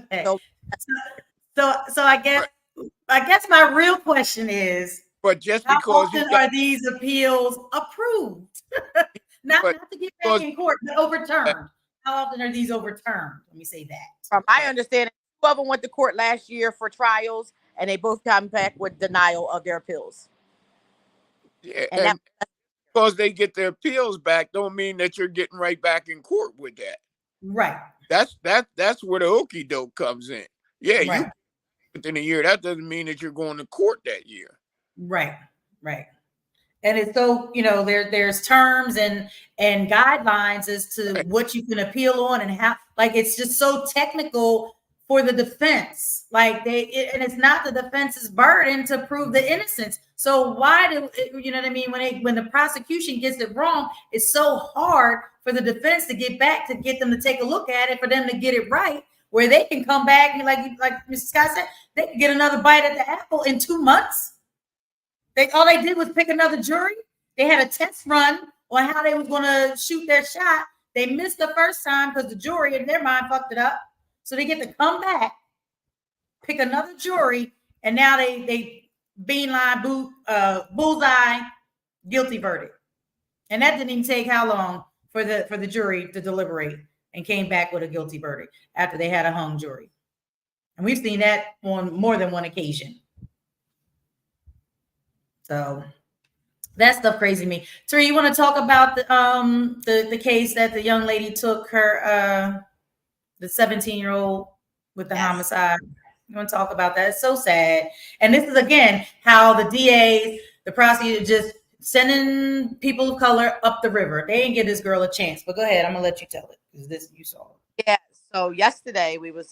Okay. So I guess my real question is, but just how because often are these appeals approved? not to get back in court, but overturned. How often are these overturned? Let me say that. From my understanding, 2 of them went to court last year for trials, and they both come back with denial of their appeals. Yeah, and because they get their appeals back, don't mean that you're getting right back in court with that. Right. That's where the okey doke comes in. Yeah, right. You within a year. That doesn't mean that you're going to court that year. Right. And it's so, there's terms and guidelines as to what you can appeal on and how, like, it's just so technical for the defense. Like and it's not the defense's burden to prove the innocence. So why you know what I mean? When the prosecution gets it wrong, it's so hard for the defense to get them to take a look at it, for them to get it right, where they can come back and like Mr. Scott said, they can get another bite at the apple in 2 months. All they did was pick another jury. They had a test run on how they was going to shoot their shot. They missed the first time because the jury in their mind fucked it up. So they get to come back, pick another jury, and now they bullseye, guilty verdict. And that didn't even take how long for the jury to deliberate, and came back with a guilty verdict after they had a hung jury. And we've seen that on more than one occasion. So that stuff crazy to me. Taria, you want to talk about the case that the young lady took her the 17-year-old with the homicide? You want to talk about that? It's so sad. And this is again how the DA, the prosecutor, just sending people of color up the river. They didn't give this girl a chance. But go ahead, I'm gonna let you tell it, because this you saw. Yeah. So yesterday we was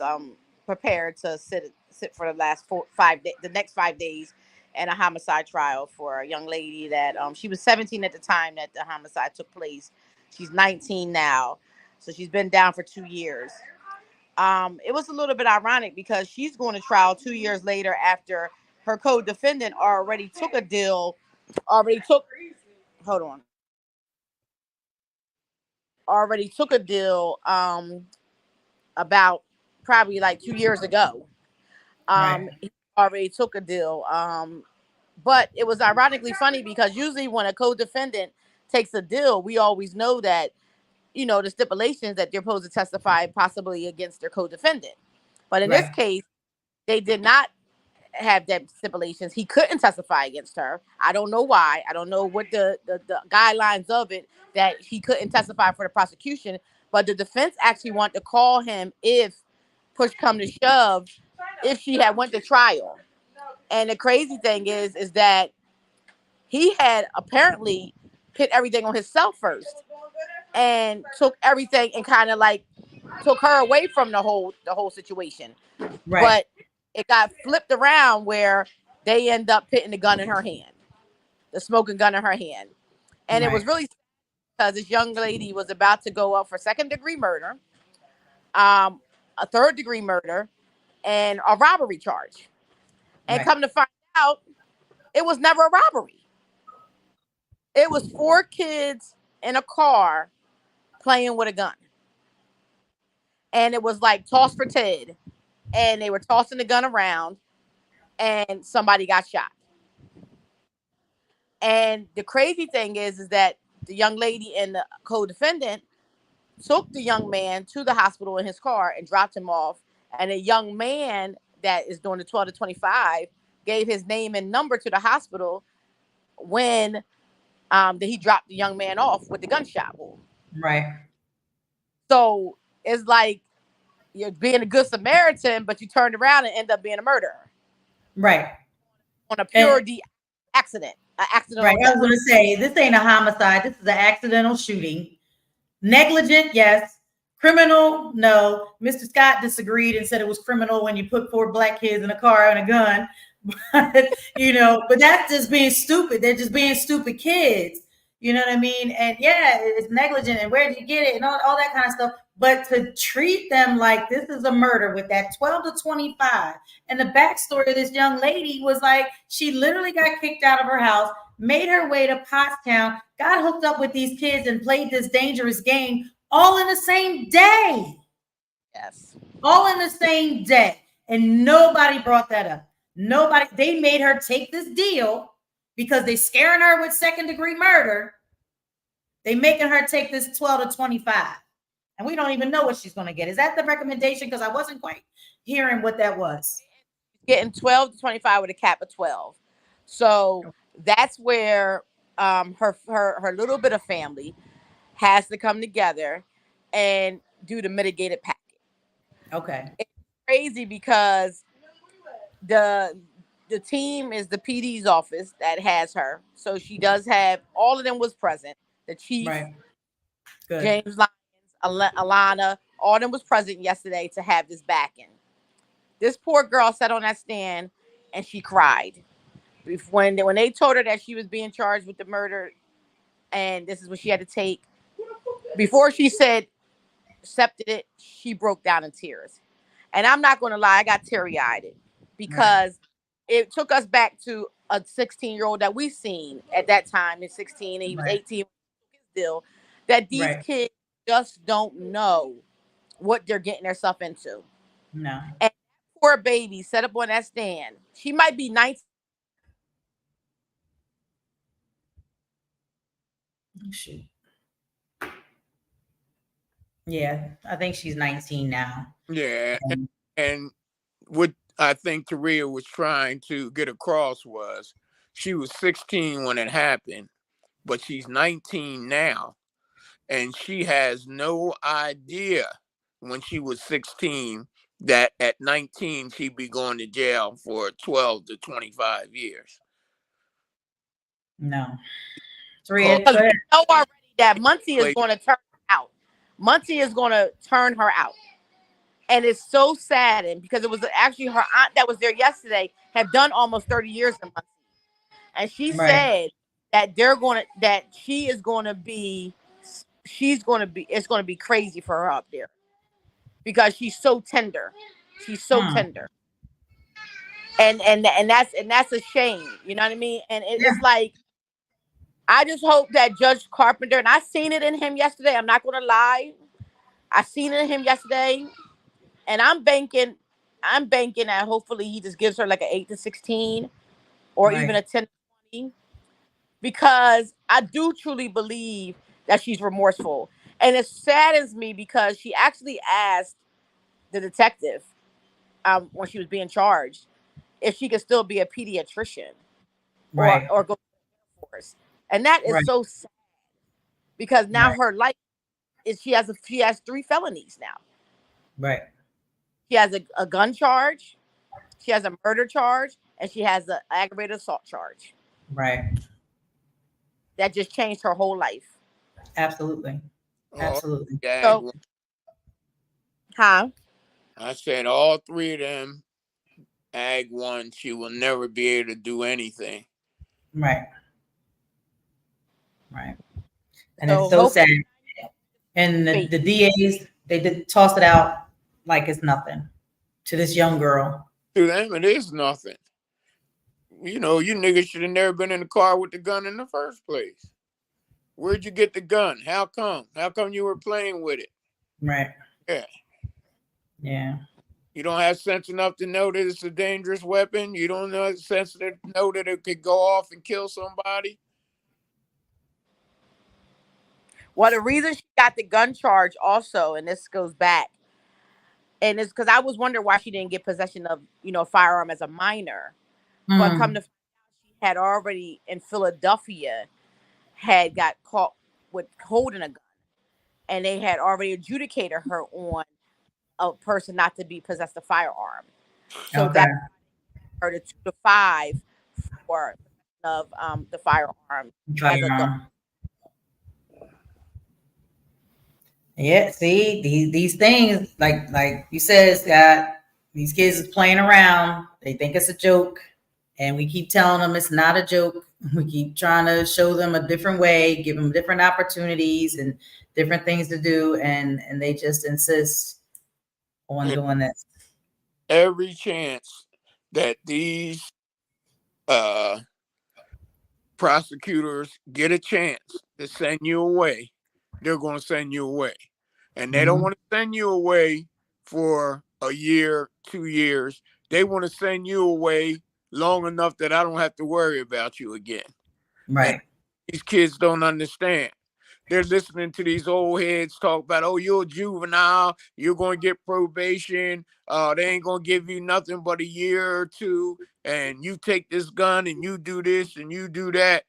prepared to sit for the next 5 days in a homicide trial for a young lady that she was 17 at the time that the homicide took place. She's 19 now, so she's been down for 2 years. It was a little bit ironic because she's going to trial 2 years later after her co-defendant already took a deal. Already took a deal about probably like 2 years ago. Right. He already took a deal. But it was ironically funny because usually when a co-defendant takes a deal, we always know that, the stipulations that they're supposed to testify possibly against their co-defendant. But in this case, they did not have that stipulations. He couldn't testify against her. I don't know why. I don't know what the guidelines of it, that he couldn't testify for the prosecution. But the defense actually wanted to call him if push come to shove, if she had went to trial. And the crazy thing is that he had apparently put everything on himself first and took everything and kind of like took her away from the whole situation. Right. But it got flipped around where they end up putting the gun in her hand, the smoking gun in her hand. And it was really because this young lady was about to go up for 2nd-degree murder, a 3rd-degree murder, and a robbery charge. And come to find out, it was never a robbery. It was 4 kids in a car playing with a gun. And it was like toss for Ted. And they were tossing the gun around and somebody got shot. And the crazy thing is that the young lady and the co-defendant took the young man to the hospital in his car and dropped him off. And a young man that is doing the 12 to 25 gave his name and number to the hospital when he dropped the young man off with the gunshot wound. Right. So it's like you're being a good Samaritan, but you turned around and end up being a murderer. Right. On a pure accident. Right. I was going to say, this ain't a homicide. This is an accidental shooting. Negligent, yes. Criminal, no. Mr. Scott disagreed and said it was criminal when you put 4 black kids in a car and a gun. But, but that's just being stupid. They're just being stupid kids. You know what I mean? And yeah, it's negligent. And where did you get it? And all that kind of stuff. But to treat them like this is a murder with that 12 to 25. And the backstory of this young lady was like, she literally got kicked out of her house, made her way to Pottstown, got hooked up with these kids and played this dangerous game all in the same day. Yes. All in the same day. And nobody brought that up. Nobody. They made her take this deal because they're scaring her with second-degree murder. They making her take this 12 to 25. And we don't even know what she's going to get. Is that the recommendation? Because I wasn't quite hearing what that was. Getting 12 to 25 with a cap of 12. So that's where her little bit of family has to come together and do the mitigated packet. Okay. It's crazy because the team is the PD's office that has her. So she does have, all of them was present. The chief, right. Good. James Lyons, Alana, all of them was present yesterday to have this backing. This poor girl sat on that stand and she cried. When they told her that she was being charged with the murder and this is what she had to take, before she said, accepted it, she broke down in tears. And I'm not going to lie, I got teary-eyed because it took us back to a 16-year-old that we seen at that time in 16, and he was 18 still, that these kids just don't know what they're getting themselves into. No. And poor baby set up on that stand. She might be 19. Shoot. Yeah, I think she's 19 now. Yeah. And what I think Taria was trying to get across was she was 16 when it happened, but she's 19 now. And she has no idea when she was 16 that at 19 she'd be going to jail for 12 to 25 years. No. Taria, go ahead. We know already that Muncie is going to turn her out. Muncie is going to turn her out. And it's so saddened because it was actually her aunt that was there yesterday, have done almost 30 years in Muncie. And she said that it's going to be crazy for her up there because she's so tender. She's so tender. And that's a shame. You know what I mean? And it's like, I just hope that Judge Carpenter, and I seen it in him yesterday. I'm not going to lie. I seen it in him yesterday. And I'm banking that hopefully he just gives her like an 8 to 16 or even a 10 to 20. Because I do truly believe that she's remorseful. And it saddens me because she actually asked the detective when she was being charged if she could still be a pediatrician or go to the Air Force. And that is so sad because now her life is she has 3 felonies now. Right. She has a gun charge, she has a murder charge, and she has an aggravated assault charge. Right. That just changed her whole life. Absolutely. Absolutely. So, I said all 3 of them, Ag 1, she will never be able to do anything. Right. Right. And it's so sad. And the DAs, they toss it out like it's nothing to this young girl. To them, it is nothing. You know, you niggas should have never been in the car with the gun in the first place. Where'd you get the gun? How come? How come you were playing with it? Right. Yeah. Yeah. You don't have sense enough to know that it's a dangerous weapon. You don't have sense to know that it could go off and kill somebody. Well, the reason she got the gun charge also, and this goes back, and it's because I was wondering why she didn't get possession of, firearm as a minor. But come to find out, she had already in Philadelphia had got caught with holding a gun, and they had already adjudicated her on a person not to be possessed a firearm. So that her to 2 to 5 for of the firearm. Yeah, see, these things, like you said, Scott, these kids is playing around. They think it's a joke, and we keep telling them it's not a joke. We keep trying to show them a different way, give them different opportunities and different things to do, and they just insist on doing this. Every chance that these prosecutors get a chance to send you away, they're going to send you away. And they don't want to send you away for a year, 2 years. They want to send you away long enough that I don't have to worry about you again. Right. And these kids don't understand. They're listening to these old heads talk about, oh, you're a juvenile, you're going to get probation, they ain't going to give you nothing but a year or two, and you take this gun and you do this and you do that.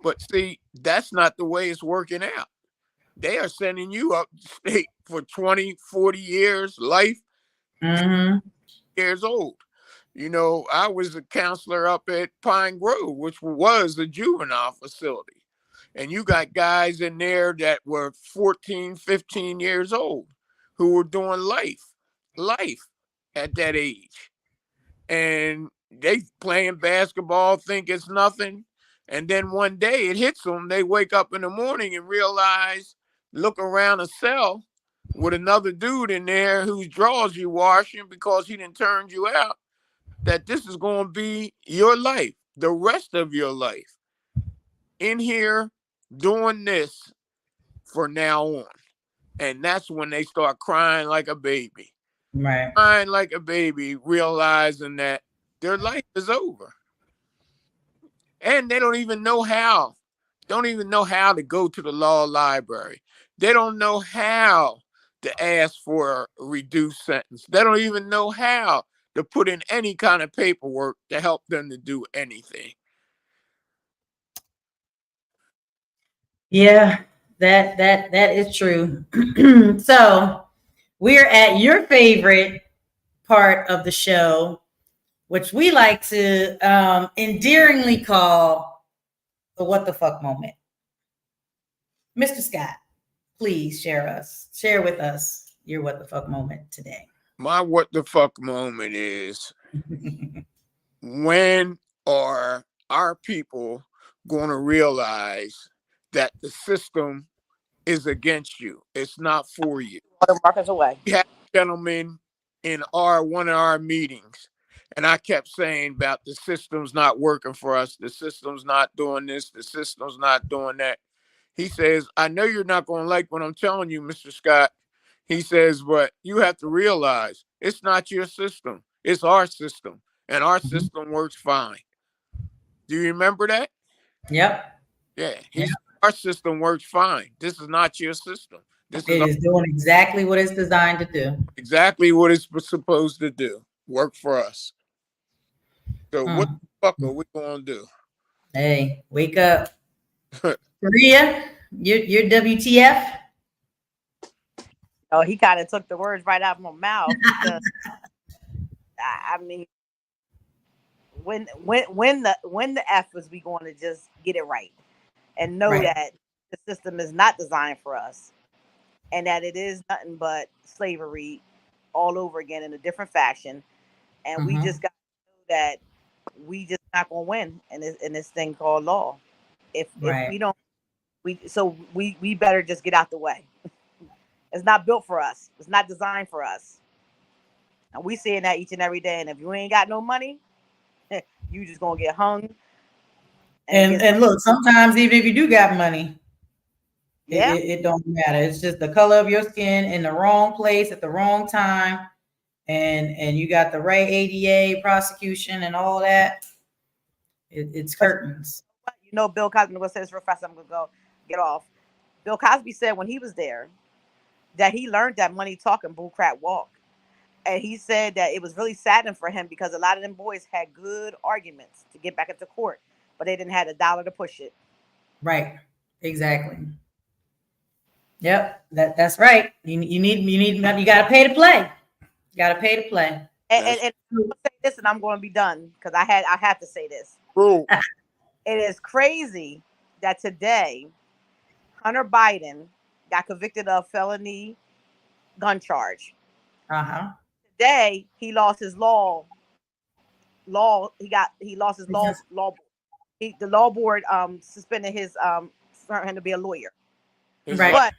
But see, that's not the way it's working out. They are sending you up state for 20, 40 years, life, years old. I was a counselor up at Pine Grove, which was a juvenile facility. And you got guys in there that were 14, 15 years old who were doing life at that age. And they playing basketball, think it's nothing. And then one day it hits them. They wake up in the morning and realize, look around a cell with another dude in there whose drawers you washing because he done turned you out, that this is going to be your life, the rest of your life. In here doing this for now on. And that's when they start crying like a baby. Right. Crying like a baby, realizing that their life is over. And they don't even know how. Don't even know how to go to the law library. They don't know how to ask for a reduced sentence. They don't even know how to put in any kind of paperwork to help them to do anything. Yeah, that is true. So we're at your favorite part of the show, which we like to endearingly call the what the fuck moment. Mr. Scott, please share with us your what the fuck moment today. My what the fuck moment is when are our people going to realize that the system is against you? It's not for you. Marcus away. We had a gentleman in one of our meetings, and I kept saying about the system's not working for us. The system's not doing this. The system's not doing that. He says, I know you're not going to like what I'm telling you, Mr. Scott. He says, but you have to realize it's not your system. It's our system. And our system works fine. Do you remember that? Yep. Yeah. Our system works fine. This is not your system. It is doing exactly what it's designed to do. Exactly what it's supposed to do. Work for us. So what the fuck are we going to do? Hey, wake up. Taria, you're WTF? Oh, he kind of took the words right out of my mouth. Because, I mean, when the F was we going to just get it right and know that the system is not designed for us and that it is nothing but slavery all over again in a different fashion. And we just got to know that we just not going to win in this thing called law. If we don't, we better just get out the way. It's not built for us. It's not designed for us. And we seeing that each and every day. And if you ain't got no money, you just gonna get hung. And look, sometimes even if you do got money, Yeah. It don't matter. It's just the color of your skin in the wrong place at the wrong time. And you got the right ADA prosecution and all that. It's curtains. You know, Bill Cosby, I'm going to say this real fast. I'm going to go get off. Bill Cosby said when he was there that he learned that money talk and bull crap walk. And he said that it was really saddening for him because a lot of them boys had good arguments to get back into court, but they didn't have $1 to push it. Right. Exactly. Yep. That's right. You got to pay to play. You got to pay to play. And I'm going to say this, and I'm going to be done because I have to say this. True. It is crazy that today Hunter Biden got convicted of felony gun charge. Today he lost his law. He lost his law. The law board suspended his for him to be a lawyer. Right. But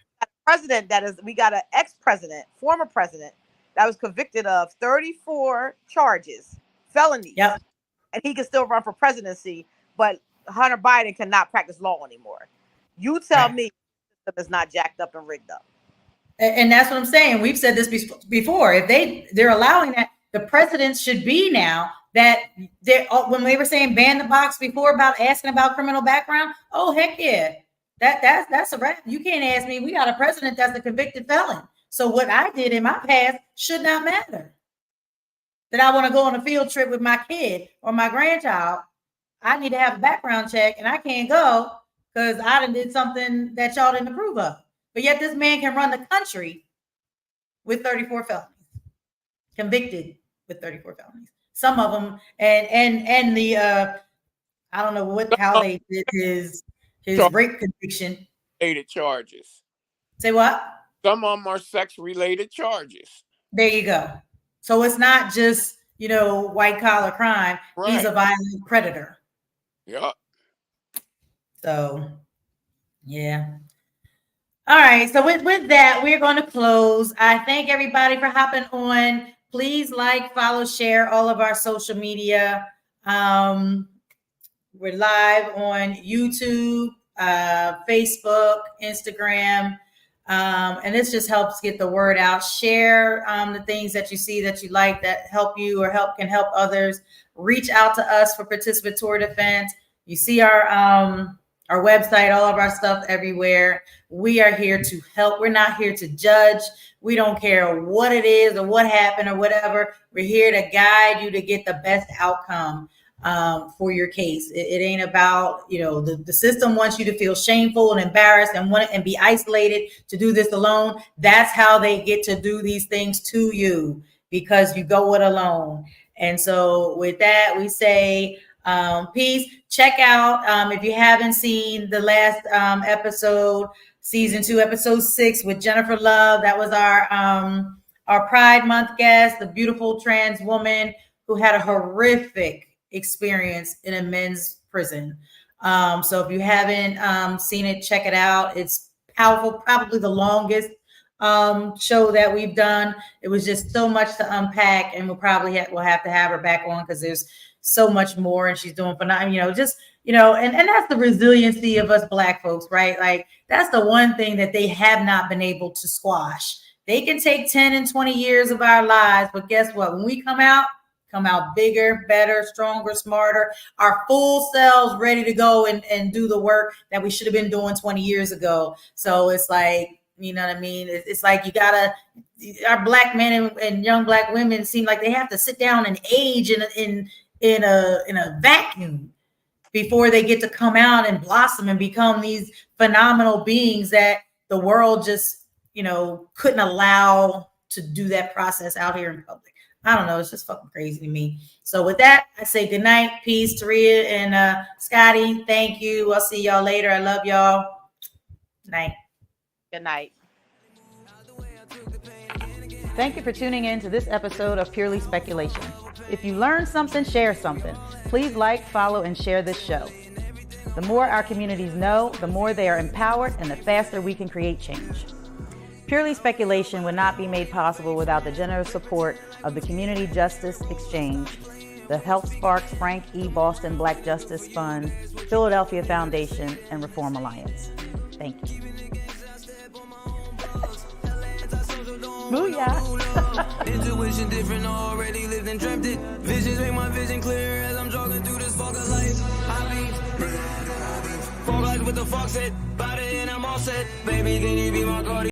president we got an ex-president, former president that was convicted of 34 charges, felonies. Yep. And he can still run for presidency, but Hunter Biden cannot practice law anymore. You tell me that it's not jacked up and rigged up. And that's what I'm saying. We've said this before. If they're allowing that, the precedents should be now that when they were saying ban the box before about asking about criminal background. Oh, heck yeah. That's a wrap. You can't ask me. We got a president that's a convicted felon. So what I did in my past should not matter. That I want to go on a field trip with my kid or my grandchild, I need to have a background check, and I can't go because I done did something that y'all didn't approve of. But yet this man can run the country with 34 felonies, convicted with 34 felonies. Some of them, and the I don't know how they did his rape conviction. Related charges. Say what? Some of them are sex-related charges. There you go. So it's not just, white collar crime. Right. He's a violent predator. Yeah. So, yeah. All right. So with that, we're going to close. I thank everybody for hopping on. Please like, follow, share all of our social media. We're live on YouTube, Facebook, Instagram. And this just helps get the word out. Share the things that you see that you like that help you or can help others. Reach out to us for participatory defense. You see our website, all of our stuff everywhere. We are here to help. We're not here to judge. We don't care what it is or what happened or whatever. We're here to guide you to get the best outcome for your case. It ain't about, the system wants you to feel shameful and embarrassed and be isolated to do this alone. That's how they get to do these things to you, because you go it alone. And so with that, we say peace. Check out, if you haven't seen the last episode, season 2, episode 6 with Jennifer Love. That was our Pride Month guest, the beautiful trans woman who had a horrific experience in a men's prison. So if you haven't seen it, check it out. It's powerful, probably the longest show that we've done. It was just so much to unpack, and we'll have to have her back on because there's so much more, and she's doing phenomenal, and that's the resiliency of us Black folks, right? Like, that's the one thing that they have not been able to squash. They can take 10 and 20 years of our lives, but guess what? When we come out bigger, better, stronger, smarter, our full selves ready to go and do the work that we should have been doing 20 years ago. So it's like, you know what I mean? It's like our Black men and young Black women seem like they have to sit down and age in a vacuum before they get to come out and blossom and become these phenomenal beings that the world just, couldn't allow to do that process out here in public. I don't know. It's just fucking crazy to me. So with that, I say good night. Peace, Taria and Scotty. Thank you. I'll see y'all later. I love y'all. Good night. Good night. Thank you for tuning in to this episode of Purely Speculation. If you learned something, share something. Please like, follow, and share this show. The more our communities know, the more they are empowered, and the faster we can create change. Purely Speculation would not be made possible without the generous support of the Community Justice Exchange, the Health Sparks Frank E. Boston Black Justice Fund, Philadelphia Foundation, and Reform Alliance. Thank you. Booyah. Intuition different, already lived and dreamt it. Visions make my vision clear as I'm jogging through this fog of life. I be fog eyes with the fog set, body and I'm all set. Baby, can you